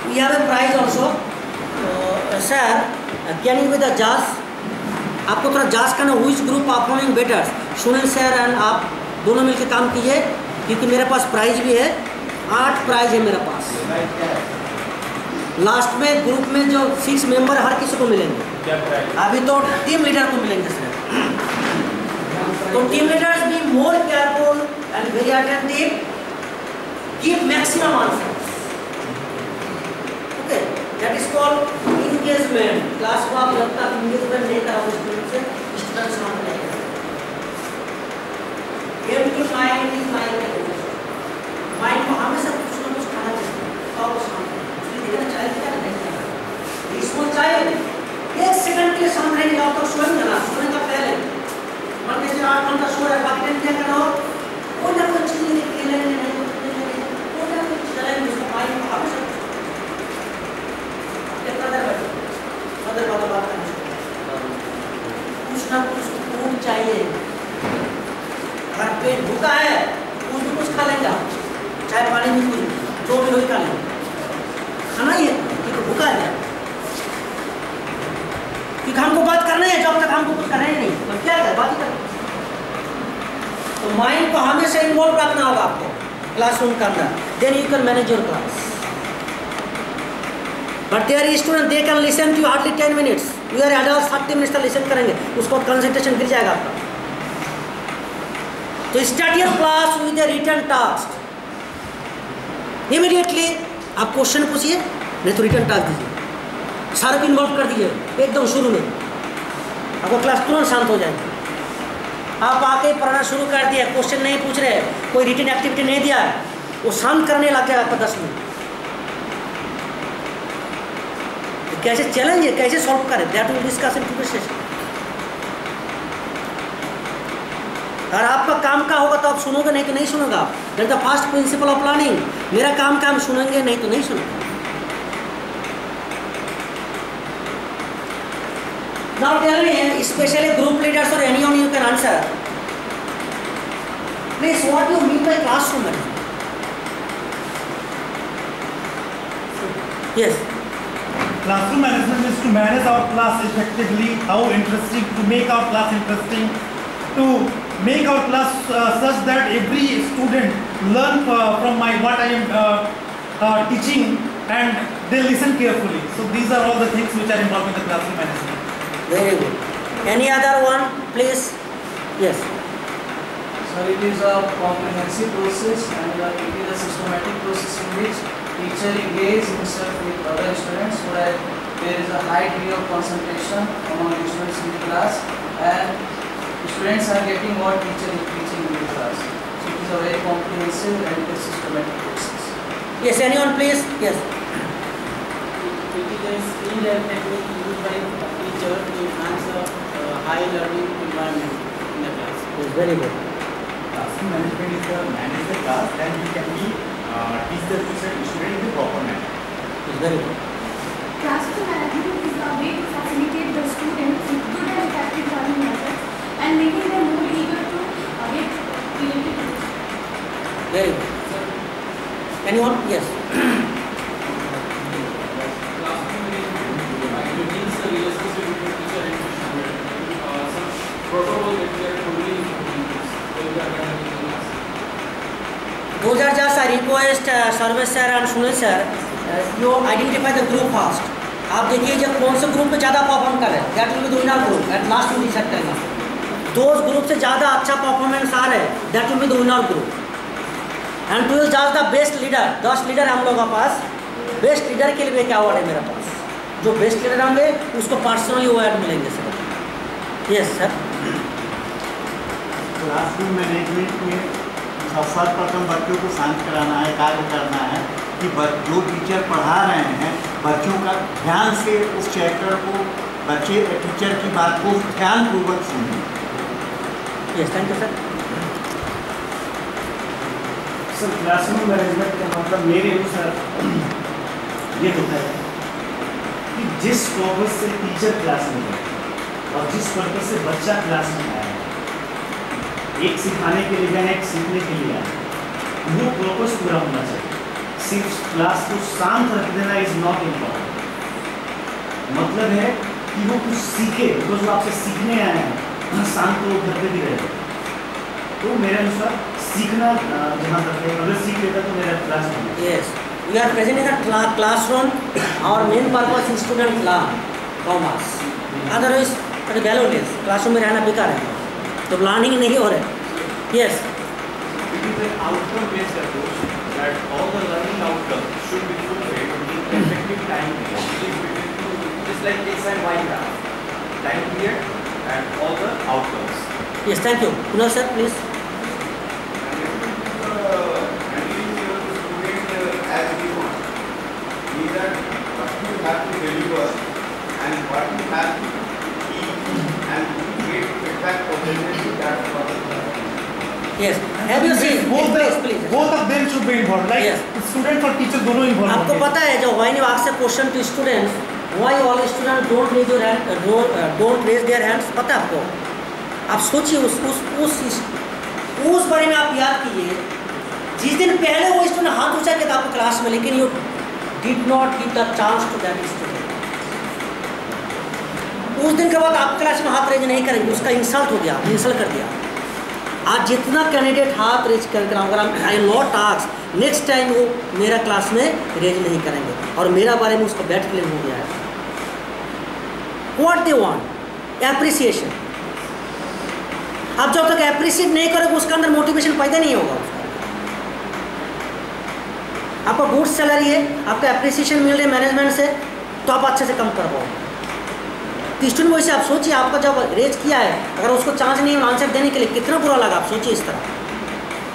we have a prize also. Sir, can you be the judge? आपको थोड़ा जांच करना, which group performing better. Sunil sir and आप दोनों मिलकर काम कीजिए, क्योंकि मेरे पास प्राइज भी है, 8 प्राइज है मेरे पास। लास्ट में ग्रुप में जो 6 मेंबर हर किसी को मिलेंगे। अभी तो टीम लीडर को मिलेंगे सर। तो team leaders be more careful and very attentive, give maximum answer. Okay, that is called engagement. Class को आप जब तक इंगेजमेंट नहीं कराओगे स्टूडेंट से, स्टूडेंट्स काम नहीं करेंगे। Game to mind is mind को हमेशा कुछ ना कुछ खाना चाहिए, तो आप शांत रहें। इसलिए देखना चाहिए क्या नहीं करना, इसको चाहिए 1 सेकंड के लिए शांत रहेंगे। आप तक सोएंगे ना, सोने का पहले मान लीजिए 8 घंटा सो रहे, बाकी टाइम क्या करना हो, कोई ना कोई चीज खेलेंगे, नहीं कोई ना कुछ चलेंगे। उसको माइंड को हमेशा कितना देर बैठो, अदर बात करनी, कुछ ना कुछ फूड चाहिए। अगर पेट भूखा है कुछ भी कुछ खा लेंगे, चाहे पानी भी कुछ जो भी हो खा लेंगे, खाना ही है क्योंकि भूखा है। क्योंकि हमको बात करना है, जब तक हमको कुछ करना ही नहीं तो क्या करें, बात ही करें। तो माइंड को हमेशा इन्वॉल्व रखना होगा आपको क्लासरूम के अंदर, then you can manage your class. But their student they can listen to hardly 10 minutes, you are adult 30 minutes तक लिसन करेंगे, उसको कंसंट्रेशन गिर जाएगा आपका। तो start your class with a written task. Immediately आप क्वेश्चन पूछिए, नहीं तो रिटन टास्क दीजिए, सारे को इन्वॉल्व कर दीजिए एकदम शुरू में, आपका क्लास तुरंत शांत हो जाएगी। आप आके पढ़ना शुरू कर दिया, क्वेश्चन नहीं पूछ रहे, कोई रिटन एक्टिविटी नहीं दिया, वो शांत करने लग जाएगा आपका 10 मिनट। कैसे चैलेंज है, कैसे सॉल्व करें, that will discuss in today session. अगर आपका काम का होगा तो आप सुनोगे, नहीं तो नहीं सुनोगे आप। That the first principle of learning. मेरा काम हम सुनेंगे, नहीं तो नहीं सुनेंगे। Now tell me, especially group leaders or anyone you can answer. Please, what do you mean by classroom management? Yes. Classroom management is to manage our class effectively, how interesting, to make our class interesting, to make our class such that every student learn from what I am teaching and they listen carefully. So these are all the things which are involved in the classroom management. Very good. Any other one, please? Yes. So it is a comprehensive process and it is a systematic process in which teacher engages himself with other students so that there is a high degree of concentration among the students in the class and students are getting what teacher is teaching in the class. So it is a very comprehensive and it is systematic process. Yes, anyone please? Yes. It is a skill and technique used by teacher to enhance a high learning environment in the class. Yes, very good. Classroom management is to manage the class, then we can teach the student in the proper manner. Yes, very good. Classroom management is a way to facilitate the students with good and effective learning methods and making them more eager to get creative. Very good. Anyone? Yes. Classroom management means the relationship between teacher and student. Some protocol that we are totally implementing in the academic class. Those are just a request, Sarvesh sir and Sunil sir. You identify the group first. आप देखिए जब कौन से group में ज़्यादा perform कर रहे हैं, that will be the winner group at last will decide करेंगे। दोज ग्रुप से ज़्यादा अच्छा परफॉर्मेंस आ रहे हैं, that will be the winner group. And to जज द बेस्ट लीडर, 10 लीडर हम लोगों के पास, बेस्ट लीडर के लिए क्या अवार्ड है मेरे पास। जो बेस्ट लीडर होंगे उसको पर्सनली अवार्ड मिलेंगे sir. Yes sir. Classroom management में सर्वप्रथम बच्चों को शांत कराना है, कार्य करना है कि जो टीचर पढ़ा रहे हैं बच्चों का ध्यान से उस चैप्टर को, बच्चे टीचर की बात को ध्यानपूर्वक सुनें। Yes, thank you sir. Sir classroom management का मतलब मेरे अनुसार ये होता है कि जिस पर्पज से टीचर क्लास में है और जिस पर्पज से बच्चा क्लास में आया है, एक सिखाने के लिए या एक सीखने के लिए आया, वो पर्पज पूरा होना चाहिए। सिर्फ क्लास को शांत रख देना इज नॉट इम्पॉर्टेंट। मतलब है कि वो कुछ सीखे, बिकॉज वो आपसे सीखने आए हैं, शांत तो घर पे भी रहे। तो मेरे अनुसार सीखना जहाँ तक है, अगर सीख लेता तो मेरा क्लास में Yes, we are present in the classroom. Our main purpose is student learn from us. Otherwise, it is valueless. Classroom में रहना बेकार है, तो learning नहीं हो रहा है। Yes. It is an outcome-based approach that all the learning outcomes should be fulfilled in effective time period. It is between just like X and Y graph, time period and all the outcomes. Yes, thank you. Kunal sir, please. Handling your student as we want. Means that what you have to deliver and what you have to teach and get feedback positively, that's what is happening. Yes. Have you seen? Please. Both of them should be involved. Like Yes. student और teacher दोनों involved. आपको पता है जब when you ask a question to students, why all students don't raise your hand, don't raise their hands? पता है आपको? आप सोचिए उस बारे में आप याद कीजिए, जिस दिन पहले वो स्टूडेंट हाथ ऊंचा किया था आपको क्लास में, लेकिन you did not give the chance to that student. उस दिन के बाद आप क्लास में हाथ रेज नहीं करेंगे, उसका इंसल्ट हो गया, इंसल्ट कर दिया। आज जितना कैंडिडेट हाथ रेज कर अगर आई नॉट आस्क, नेक्स्ट टाइम वो मेरा क्लास में रेज नहीं करेंगे और मेरा बारे में उसका बैड फीलिंग हो गया है। What they want appreciation. आप जब तक एप्रिशिएट नहीं करोगे उसके अंदर मोटिवेशन पैदा नहीं होगा। आपका गुड सैलरी है, आपका एप्रिसिएशन मिल रही है मैनेजमेंट से, तो आप अच्छे से काम कर पाओगे। तो स्टूडेंट वैसे आप सोचिए, आपका जब रेज किया है, अगर उसको चांस नहीं है आंसर देने के लिए, कितना बुरा लगा। आप सोचिए इस तरह।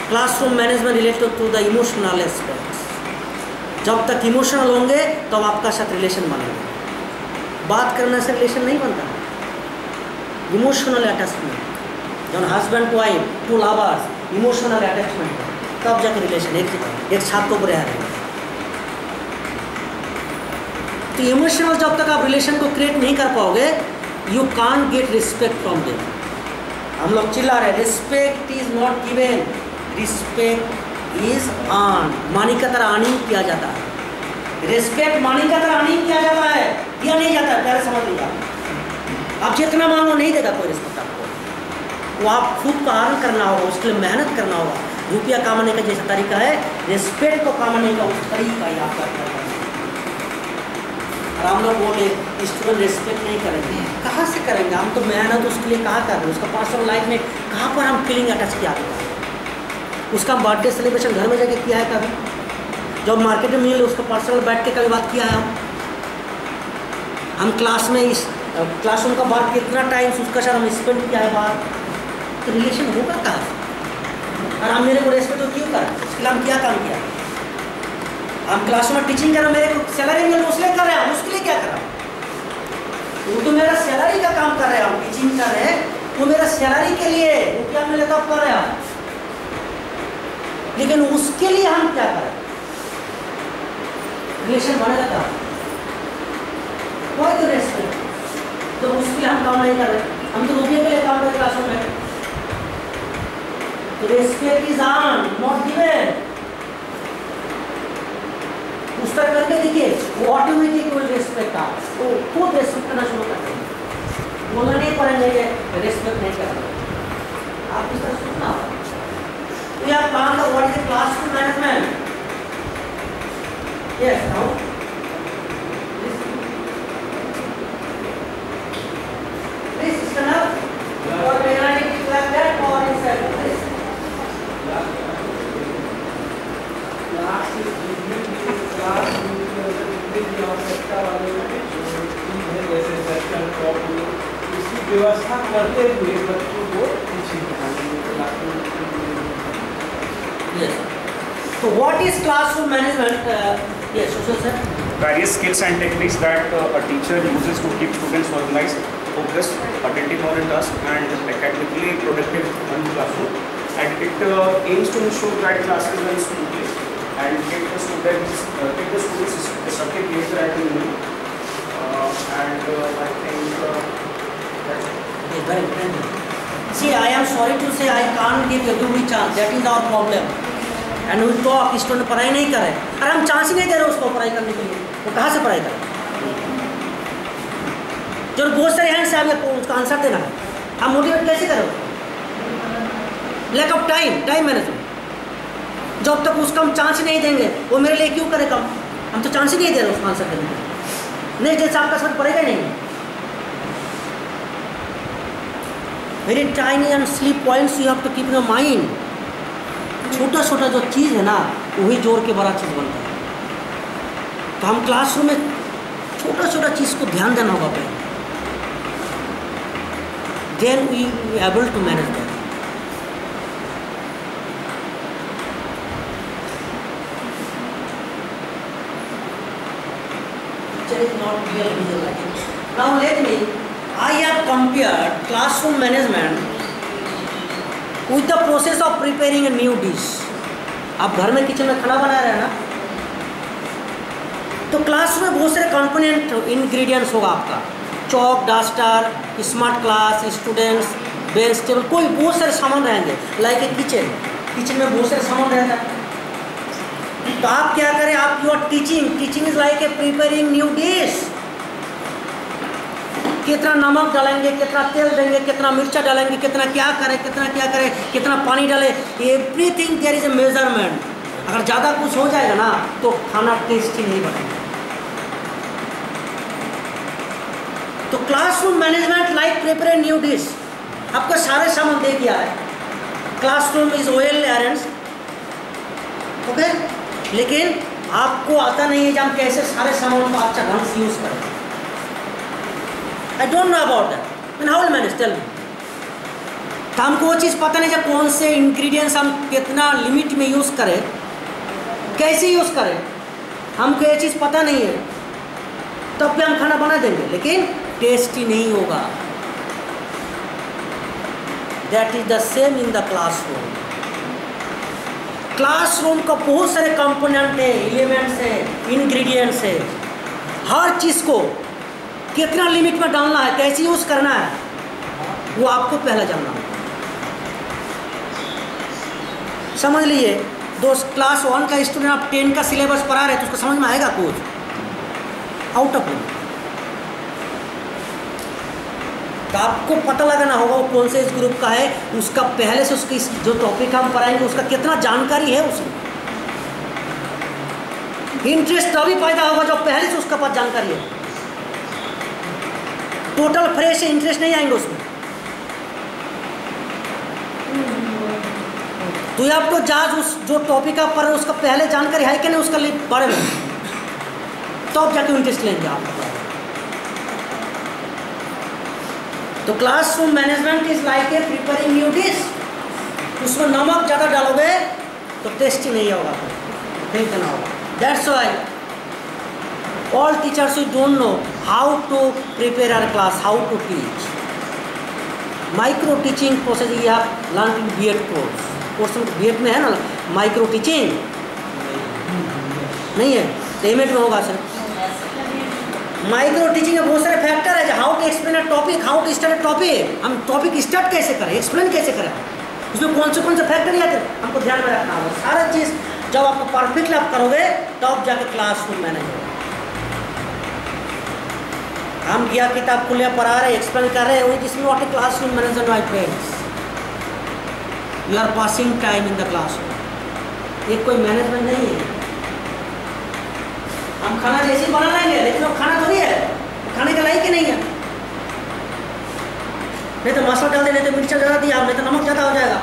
Classroom management related to the emotional aspects. जब तक इमोशनल होंगे तब तो आपका साथ रिलेशन बनेगा। बात करने से रिलेशन नहीं बनता। इमोशनल अटैचमेंट, जब husband to wife, to lovers, emotional attachment, तब जाकर रिलेशन एक साथ को रह रहे हैं। तो इमोशनल जब तक आप रिलेशन को क्रिएट नहीं कर पाओगे, you can't get respect from them. हम लोग चिल्ला रहे, respect is not given, respect is earn. मानी का तरह अर्निंग किया जाता है। रिस्पेक्ट मानी का तरह अर्निंग किया जाता है, दिया नहीं जाता है। पहले समझ लीजिए, आप जितना मांगो नहीं देगा कोई रिस्पेक्ट आपको। वो आप खुद को अर्न करना होगा, उसके लिए मेहनत करना होगा। रुपया कमाने का जैसा तरीका है, रिस्पेक्ट को कमाने का उस तरीका ही आपका करना है। हम लोग बोले स्टूडेंट रिस्पेक्ट नहीं करेंगे, कहाँ से करेंगे? हम तो मेहनत उसके लिए कहाँ कर रहे हैं? उसका पर्सनल लाइफ में कहाँ पर हम फीलिंग अटैच किया है? उसका बर्थडे सेलिब्रेशन घर में जाके किया है कभी? जब मार्केट में मिले उसका पर्सनल बैठ के कभी बात किया है? हम क्लास में इस क्लासरूम का बात कितना टाइम उसका साथ हम स्पेंड किया है बात, तो रिलेशन होगा कहाँ से? और हम मेरे को रेस्पेक्ट तो क्यों करें? उसके लिए हम क्या काम किया? हम क्लास में टीचिंग कर रहे, मेरे को सैलरी मिल उसके लिए कर रहे हैं, हम उसके लिए क्या कर रहे हैं? वो तो मेरा सैलरी का काम कर रहे हैं, हम टीचिंग कर रहे हैं, वो मेरा सैलरी के लिए रुपया मिले तब कर रहे हैं। लेकिन उसके लिए हम क्या करें? रिलेशन बनेगा क्या? कोई तो रेस्पेक्ट, तो उसके लिए हम काम नहीं कर रहे, हम तो रुपये के लिए काम कर रहे क्लासरूम में। तो respect is earn not given. उस तरह करके देखिए, वो ऑटोमेटिक कोई रेस्पेक्ट आ, वो खुद रेस्पेक्ट करना शुरू कर देंगे। बोलना नहीं पड़ेंगे कि रेस्पेक्ट नहीं कर रहे। आप इस तरह सोचना होगा। तो यार प्लान का what is classroom management? Yes, now please stand up और मैग्नेटिक लाइक दैट और इनसाइड दिस। लास्ट क्लास की आवश्यकता वाले जैसे सेक्शन टॉप इसकी व्यवस्था करते हुए बच्चों को So what is classroom management? Yes, Sushil sir. Various skills and techniques that a teacher uses to keep students organized, focused, attentive on a task, and academically productive in the classroom. And it aims to ensure that classes run smoothly and keep the students disruptive behavior at the minimum. And I think that's Yes, very good. See, I am sorry to say I can't give everybody chance. That is our problem. And we talk, student पढ़ाई नहीं करे, अरे हम chance ही नहीं दे रहे उसको पढ़ाई करने के लिए, वो कहाँ से पढ़ाई करे? जो बहुत सारे हैंड्स है, आपको उसका आंसर देना है, आप मोटिवेट कैसे करोगे? Lack of time, time management. जब तक उसका हम चांस ही नहीं देंगे, वो मेरे लिए क्यों करे काम? हम तो चांस ही नहीं दे रहे उसको आंसर देने के, नेक्स्ट डे से आपका समझ पड़ेगा नहीं। Very tiny and sleep points you have to keep in your mind. छोटा छोटा जो चीज़ है ना, वही जोड़ के बड़ा चीज़ बनता है। तो हम क्लासरूम में छोटा छोटा चीज़ को ध्यान देना होगा पहले, then we able to manage that. Is not real visualization. Now let me, I have compared classroom management with the process of preparing a new dish. आप घर में किचन में खाना बना रहे हैं ना, तो क्लासरूम में बहुत सारे कंपोनेंट इंग्रेडिएंट्स होगा आपका, chalk, duster, smart class, students, bench, table, कोई बहुत सारे सामान रहेंगे। लाइक ए किचन में बहुत सारे सामान रहता है। तो आप क्या करें, आप you are teaching is like a preparing new dish. कितना नमक डालेंगे, कितना तेल देंगे, कितना मिर्चा डालेंगे, कितना क्या करें, कितना पानी डालें, everything there is a measurement. अगर ज़्यादा कुछ हो जाएगा ना तो खाना टेस्टी नहीं बनेगा। तो classroom management like prepare new dish, आपको सारे सामान दे दिया है, classroom is well arranged, okay, लेकिन आपको आता नहीं है कि हम कैसे सारे सामान को अच्छा ढंग से यूज करें। I don't know about that, मैंने how will manage, tell me. तो हमको वो चीज़ पता नहीं जब कौन से इंग्रेडिएंट्स हम कितना लिमिट में यूज़ करें, कैसे यूज़ करें, हमको ये चीज़ पता नहीं है, तब भी हम खाना बना देंगे लेकिन टेस्टी नहीं होगा। That is the same in the classroom. Classroom का बहुत सारे कंपोनेंट है, एलिमेंट्स है, इंग्रेडिएंट्स है, हर चीज़ को कितना लिमिट में डालना है, कैसे यूज़ करना है, वो आपको पहले जानना होगा। समझ लीजिए, दोस्त क्लास 1 का स्टूडेंट आप 10 का सिलेबस पढ़ा रहे तो उसको समझ में आएगा कुछ? Out of limit. तो आपको पता लगाना होगा वो कौन से इस ग्रुप का है, उसका पहले से उसकी जो टॉपिक हम पढ़ाएंगे उसका कितना जानकारी है उसमें। इंटरेस्ट तभी पैदा होगा जब पहले से उसका पास जानकारी है। टोटल फ्रेश इंटरेस्ट नहीं आएंगे उसमें। तो आप तो जाज उस जो टॉपिक आप पढ़ रहे उसका पहले जानकारी है कि नहीं उसका बारे में, तो आप जाके इंटरेस्ट लेंगे आप। तो classroom management is like a preparing new dish. उसमें नमक ज़्यादा डालोगे तो टेस्टी नहीं होगा, फेंक देना होगा। That's why all teachers you don't know how to prepare our class, how to teach. Micro teaching process ये आप लर्न इन बीएड कोर्स में, बीएड में है ना माइक्रो टीचिंग, नहीं है तो एमएड में होगा सर। माइक्रो टीचिंग में बहुत सारे फैक्टर है, how to explain a topic, how to start a topic, हम टॉपिक स्टार्ट कैसे करें, एक्सप्लेन कैसे करें, उसमें कौन से फैक्टर आते हैं हमको ध्यान में रखना होगा। सारा चीज़ जब आपको परफेक्टली आप करोगे तब जाके क्लासरूम मैनेज होगा। हम क्या किताब खुले पढ़ा रहे, एक्सप्लेन कर रहे हैं, वही जिसमें what a classroom management my friends, you are passing time in the classroom. ये कोई मैनेजमेंट नहीं है। हम खाना जैसे ही बना लेंगे लेकिन वो खाना थोड़ी है, खाने का लायक ही नहीं है। नहीं तो मसाला डाल दे, नहीं तो मिर्चा ज़्यादा दिया, नहीं तो नमक ज़्यादा हो जाएगा।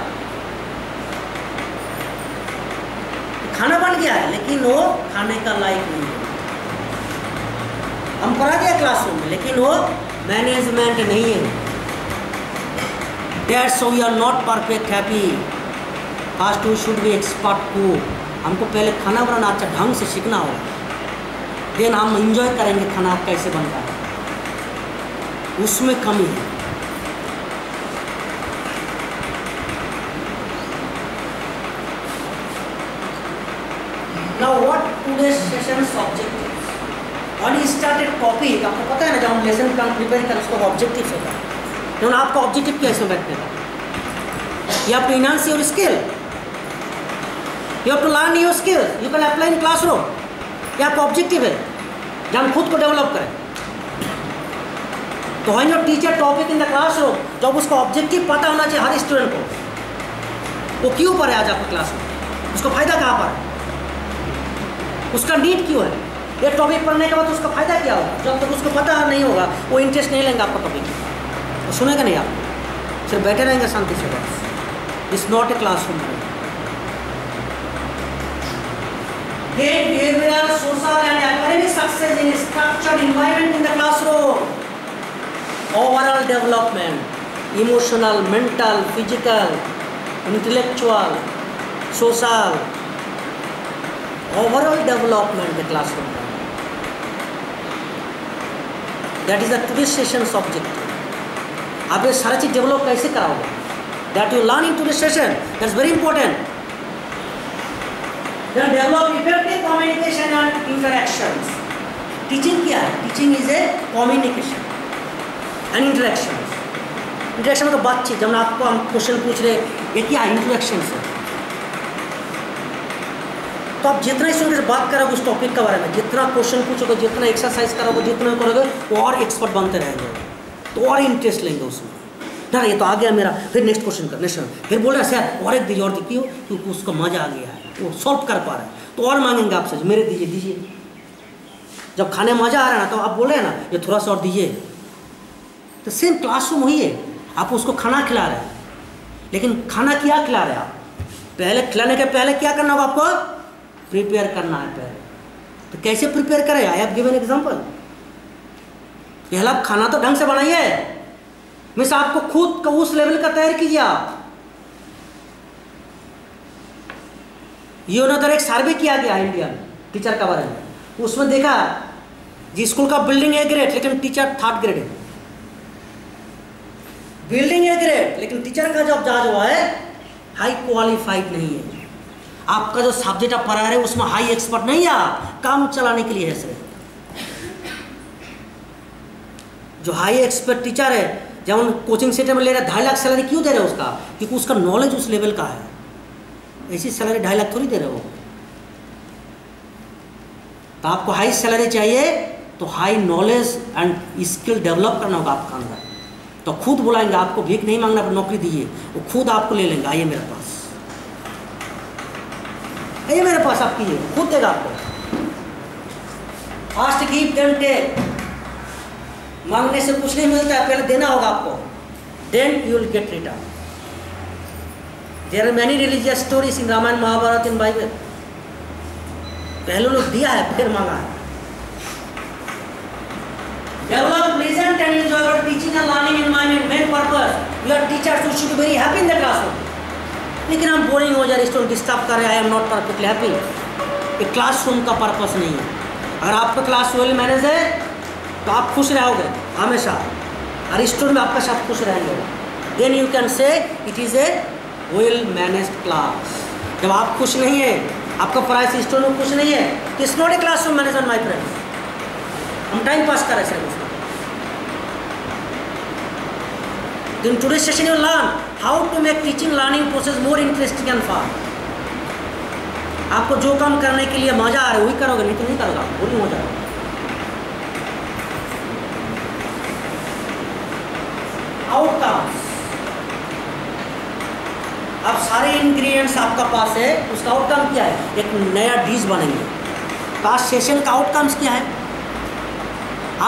खाना बन गया है लेकिन वो खाने का लायक नहीं है। हम पढ़ा दिया क्लासरूम में लेकिन वो मैनेजमेंट नहीं है। That's we are not perfect happy. First we should be expert cook. हमको पहले खाना बनाना अच्छा ढंग से सीखना होगा, देन हम इंजॉय करेंगे खाना कैसे बनता है, उसमें कमी है। Now what today's session's objectives? When you start a topic, आपको पता है ना जब हम लेसन प्लान प्रिपेयर करें उसका ऑब्जेक्टिव होता है। तो आपका ऑब्जेक्टिव क्या है इसमें बैठने का? You have to enhance your skill. You have to learn new skills, you can apply in classroom. क्या आपका ऑब्जेक्टिव है कि हम खुद को डेवलप करें। तो when your teacher topic in the classroom, जब उसका ऑब्जेक्टिव पता होना चाहिए हर स्टूडेंट को, वो क्यों पढ़े आज आपका क्लास में, उसको फायदा कहाँ पर है, उसका नीड क्यों है। ये टॉपिक पढ़ने के बाद उसका फायदा क्या होगा। जब तक उसको पता नहीं होगा वो इंटरेस्ट नहीं लेंगे आपका टॉपिक, वो सुनेगा नहीं आप, सिर्फ बैठे रहेंगे शांति से। बस it's not a classroom. Gain behavioral, social and academic success in a structured environment in the classroom. Overall development, emotional, mental, physical, intellectual, social, overall development the classroom. That is the today's session's objective. आप ये सारा चीज develop कैसे कराओगे? That you learn in today's session, that's very important. Then develop effective communication and interactions. Teaching क्या है? Teaching is a communication and interactions. Interaction मतलब बातचीत। जब आपको हम क्वेश्चन पूछ रहे, ये क्या इंटरेक्शंस है। तो आप जितना स्टूडेंट से बात करोगे उस टॉपिक के बारे में, जितना क्वेश्चन पूछोगे, जितना एक्सरसाइज करोगे, जितना करोगे, वो और एक्सपर्ट बनते रहेंगे, तो और इंटरेस्ट लेंगे उसमें। ना ये तो आ गया मेरा, फिर नेक्स्ट क्वेश्चन कर, नेक्स्ट फिर बोल रहे हैं सर और एक दीजिए, और क्यों? क्योंकि उसको मजा आ गया है, वो सॉल्व कर पा रहा है, तो और मांगेंगे आपसे, मेरे दीजिए दीजिए। जब खाने मजा आ रहा है ना, तो आप बोल रहे हैं ना ये थोड़ा सा और दीजिए। तो सेम क्लासरूम वही है, आप उसको खाना खिला रहे हैं, लेकिन खाना क्या खिला रहे हैं आप? पहले खिलाने के पहले क्या करना होगा आपको? प्रिपेयर करना है पहले। तो कैसे प्रिपेयर करें? I have given example. पहला खाना तो ढंग से बनाइए, मीन्स आपको खुद का उस लेवल का तैयार कीजिए आप। ये उन्होंने एक सर्वे किया गया इंडिया में टीचर के बारे में, उसमें देखा जी स्कूल का बिल्डिंग ए ग्रेड लेकिन टीचर 3rd ग्रेड है। बिल्डिंग ए ग्रेड लेकिन टीचर का जॉब जहाँ हुआ है हाई क्वालिफाइड नहीं है। आपका जो सब्जेक्ट आप पढ़ा रहे हैं उसमें हाई एक्सपर्ट नहीं है, आप काम चलाने के लिए है सिर्फ। जो हाई एक्सपर्ट टीचर है, जब हम कोचिंग सेंटर में ले रहे 2.5 लाख सैलरी क्यों दे रहे हैं उसका? क्योंकि उसका नॉलेज उस लेवल का है। ऐसी सैलरी 2.5 लाख थोड़ी दे रहे हो। तो आपको हाई सैलरी चाहिए तो high knowledge and skill develop करना होगा आपका अंदर। तो खुद बुलाएंगे, आपको भीख नहीं मांगना, नौकरी दीजिए, वो खुद आपको ले लेंगे, आइए मेरे पास, आइए मेरे पास, आप कीजिए, खुद देगा आपको। फास्ट गिव देन टेक, मांगने से कुछ नहीं मिलता है, पहले देना होगा आपको, then you will get return. There are many religious stories in Ramayana, Mahabharata, in Bible. पहले लोग दिया है फिर मांगा है। Develop pleasant and enjoyable teaching and learning environment. Main purpose, your teachers should be very happy in the classroom. लेकिन हम boring हो जा रहे, स्टूडेंट डिस्टर्ब कर रहे हैं, I am not perfectly happy. ये क्लासरूम का पर्पस नहीं है। अगर आपका क्लास वेल मैनेज है तो आप खुश रहोगे हमेशा, और स्टूडेंट आपका साथ खुश रहेंगे। Then you can say it is a well managed class. जब आप खुश नहीं है, आपका पढ़ाई से स्टूडेंट खुश नहीं है, तो it's not a classroom management my friends. हम टाइम पास कर रहे हैं उसमें। In today's session you will learn how to make teaching learning process more interesting and fun. आपको जो काम करने के लिए मजा आ रहा है वही करोगे, नहीं तो नहीं करोगे, बोरिंग हो जाएगा। आउटकम्स, अब सारे इंग्रेडिएंट्स आपका पास है, उसका आउटकम क्या है? एक नया डिश बनेंगे। तो आज सेशन का आउटकम्स क्या है?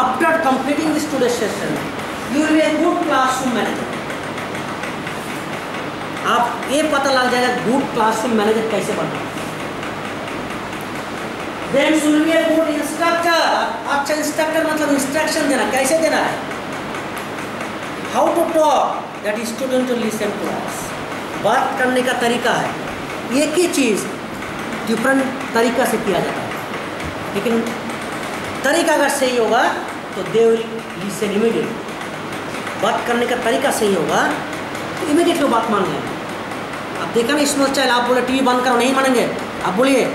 After completing this today session you will be a good classroom manager. आप ये पता लग जाएगा गुड क्लासरूम मैनेजर कैसे बनना। Then you will be a good instructor. अच्छा इंस्ट्रक्टर मतलब इंस्ट्रक्शन देना, कैसे देना है? How to talk that student to listen to us. बात करने का तरीका है, एक ही चीज़ डिफरेंट तरीका से किया जाता है, लेकिन तरीका अगर सही होगा तो दे विल लिसन इमीडिएटली। बात करने का तरीका सही होगा तो इमीडिएटली बात मान लेंगे। अब देखा ना स्मॉल चाइल्ड, आप बोले टीवी बंद करो, नहीं मानेंगे। आप बोलिए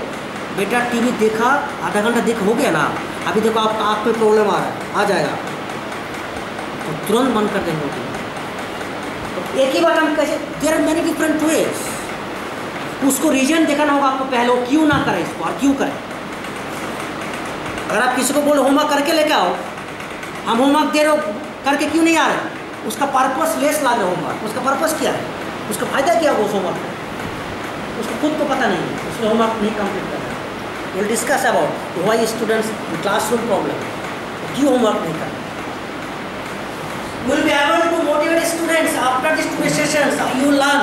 बेटा टीवी देखा, आधा घंटा देख हो गया ना, अभी देखो आपका आँख में प्रॉब्लम आ रहा है, आ जाएगा, तो तुरंत बंद कर देंगे। तो एक ही बात हम कैसे, there are many different ways. उसको रीजन दिखाना होगा आपको पहले, वो क्यों ना करे इसको और क्यों करे। अगर आप किसी को बोलो होमवर्क करके लेके आओ, हम होमवर्क दे रहे हो करके क्यों नहीं आ रहे, उसका पर्पस लेस ला रहे हो होमवर्क, उसका पर्पस क्या है, उसका फायदा क्या होगा उस होमवर्क का, उसको खुद को पता नहीं है, उसने होमवर्क नहीं कंप्लीट कर रहा। Will discuss about why students classroom problem, क्यों होमवर्क नहीं कर रहे। Will be able to motivate students after this two sessions, you learn.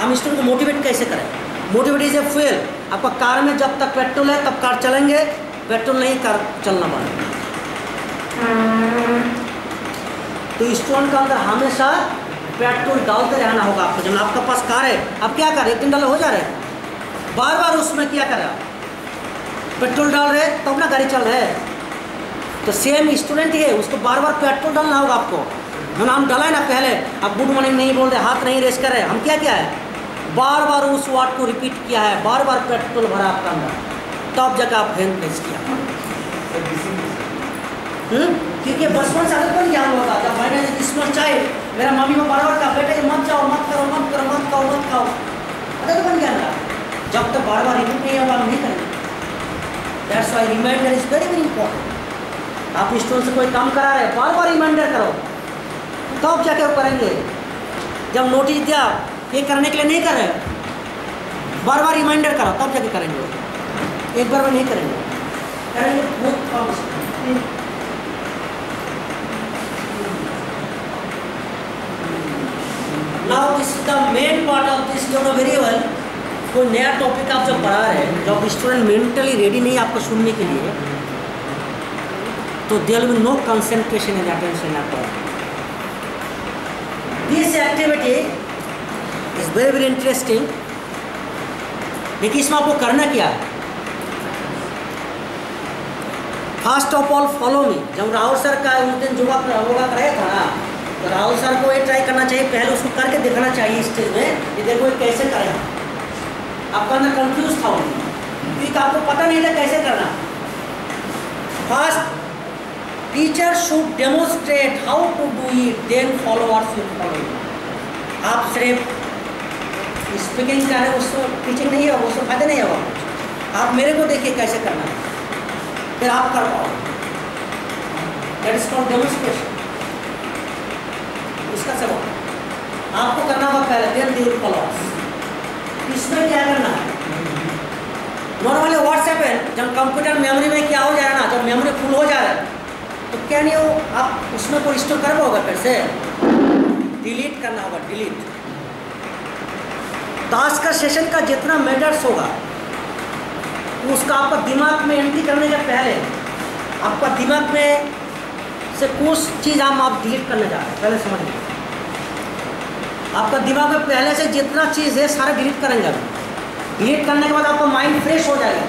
हम स्टूडेंट को मोटिवेट कैसे करें। Motivate is a fuel. आपका कार में जब तक पेट्रोल है तब कार चलेंगे, पेट्रोल नहीं कार चलना पड़ेगा। तो स्टूडेंट का अंदर हमेशा पेट्रोल डालते रहना होगा आपको। जब आपका पास कार है, आप क्या कर रहे, एक दिन डाला हो जा रहे हैं, बार बार उसमें क्या कर रहे हैं, पेट्रोल डाल रहे हैं तो अपना गाड़ी चल रहा है। तो सेम स्टूडेंट ही है, उसको बार बार पेट्रोल डालना होगा आपको। हम डाला है ना पहले, आप गुड मॉर्निंग नहीं बोल रहे, हाथ नहीं रेस कर रहे, हम क्या किया है, बार बार उस वर्ड को रिपीट किया है, बार बार पेट्रोल भरा आपका अंदर, तब जाकर आप हैंड प्रेस किया। क्योंकि बचपन से आदत बन गया हम लोग का। जब मैंने इसमें चाहे मेरा मम्मी को बार बार कहा बेटा ये मत जाओ, मत करो, मत करो, मत खाओ, मत खाओ, आदत बन गया मेरा। जब तक बार बार रिपीट नहीं होगा हम नहीं करेंगे। That's why reminder is very very important. आप स्टूडेंट से कोई काम करा रहे, बार बार रिमाइंडर करो, तब जाके वो करेंगे। जब नोटिस दिया ये करने के लिए नहीं कर रहे, बार बार रिमाइंडर करो, तब जाके करेंगे। एक बार में नहीं करेंगे, करेंगे बहुत कम। Now this is the main part of this, जो वेरी वेल। कोई नया टॉपिक आप जब पढ़ा रहे हैं, जब स्टूडेंट मेंटली रेडी नहीं आपको सुनने के लिए, तो there will no concentration and attention at all. This activity is very very interesting. देखिए इसमें आपको करना क्या है, first of all follow me. जब राहुल सर का उस दिन योगा कराया था ना, तो राहुल सर को ये ट्राई करना चाहिए, पहले उसको करके दिखाना चाहिए स्टेज में, ये देखो ये कैसे करेगा। आपका अंदर कंफ्यूज था क्योंकि आपको पता नहीं था कैसे करना। First teacher should demonstrate how to do it, then followers will follow. आप सिर्फ स्पीकिंग कर रहे हैं, उसको टीचिंग नहीं होगा, उसको फायदा नहीं होगा। आप मेरे को देखिए कैसे करना है, फिर आप कर पाओ। That is called demonstration. इसका सबक आपको करना होगा पहले, देन दे विल फॉलो। इसमें क्या करना है, नॉर्मली व्हाट्सएप है, जब कंप्यूटर मेमोरी में क्या हो जा रहा है ना, जब मेमोरी फुल हो जा रहा है तो क्या नहीं हो, आप उसमें कोई स्टोर कर पाओगे, फिर से डिलीट करना होगा, डिलीट। तो आज का सेशन का जितना मैटर्स होगा उसका आपका दिमाग में एंट्री करने के पहले आपका दिमाग में से कुछ चीज़ आप डिलीट करने जा रहे हैं, पहले समझ लीजिए। आपका दिमाग में पहले से जितना चीज़ है सारा डिलीट करेंगे। डिलीट करने के बाद आपका माइंड फ्रेश हो जाएगा।